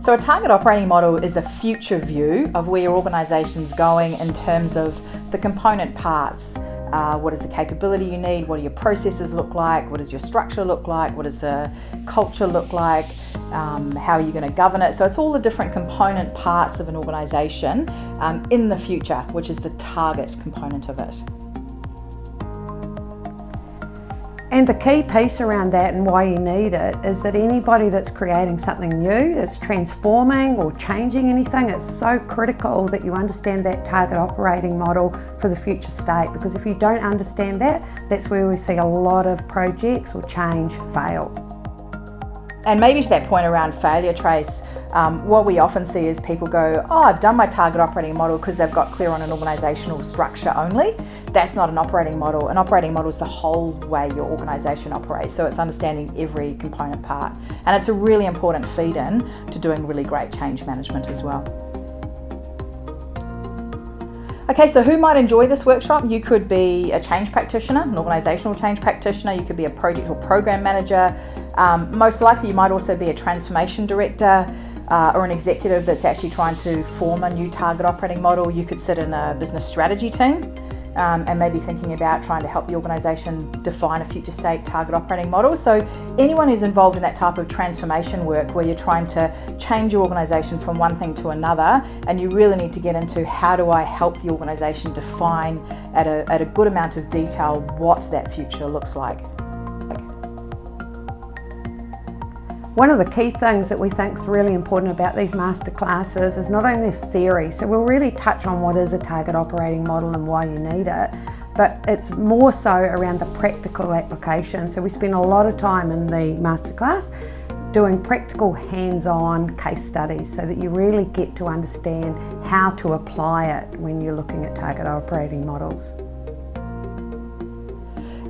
So a target operating model is a future view of where your organisation's going in terms of the component parts. What is the capability you need? What do your processes look like? What does your structure look like? What does the culture look like? How are you going to govern it? So it's all the different component parts of an organisation in the future, which is the target component of it. And the key piece around that and why you need it is that anybody that's creating something new, that's transforming or changing anything, it's so critical that you understand that target operating model for the future state, because if you don't understand that, that's where we see a lot of projects or change fail. And maybe to that point around failure, Trace, what we often see is people go, oh, I've done my target operating model because they've got clear on an organisational structure only. That's not an operating model. An operating model is the whole way your organisation operates. So it's understanding every component part. And it's a really important feed-in to doing really great change management as well. Okay, so who might enjoy this workshop? You could be a change practitioner, an organisational change practitioner. You could be a project or program manager. Most likely you might also be a transformation director or an executive that's actually trying to form a new target operating model. You could sit in a business strategy team and maybe thinking about trying to help the organisation define a future state target operating model. So anyone who's involved in that type of transformation work where you're trying to change your organisation from one thing to another, and you really need to get into how do I help the organisation define at a good amount of detail what that future looks like. One of the key things that we think is really important about these masterclasses is not only theory, so we'll really touch on what is a target operating model and why you need it, but it's more so around the practical application. So we spend a lot of time in the masterclass doing practical hands-on case studies so that you really get to understand how to apply it when you're looking at target operating models.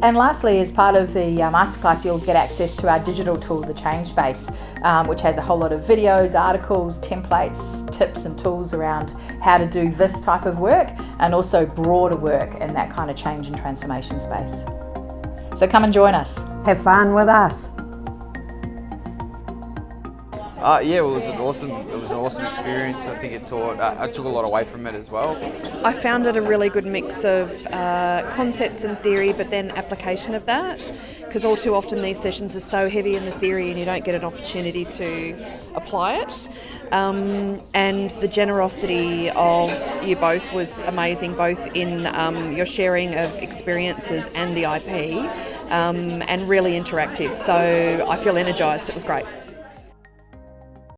And lastly, as part of the masterclass, you'll get access to our digital tool, the Change Space, which has a whole lot of videos, articles, templates, tips and tools around how to do this type of work and also broader work in that kind of change and transformation space. So come and join us. Have fun with us. Yeah, well, it was an awesome experience. I think it taught. I took a lot away from it as well. I found it a really good mix of concepts and theory, but then application of that, because all too often these sessions are so heavy in the theory and you don't get an opportunity to apply it. And the generosity of you both was amazing, both in your sharing of experiences and the IP, and really interactive. So I feel energised. It was great.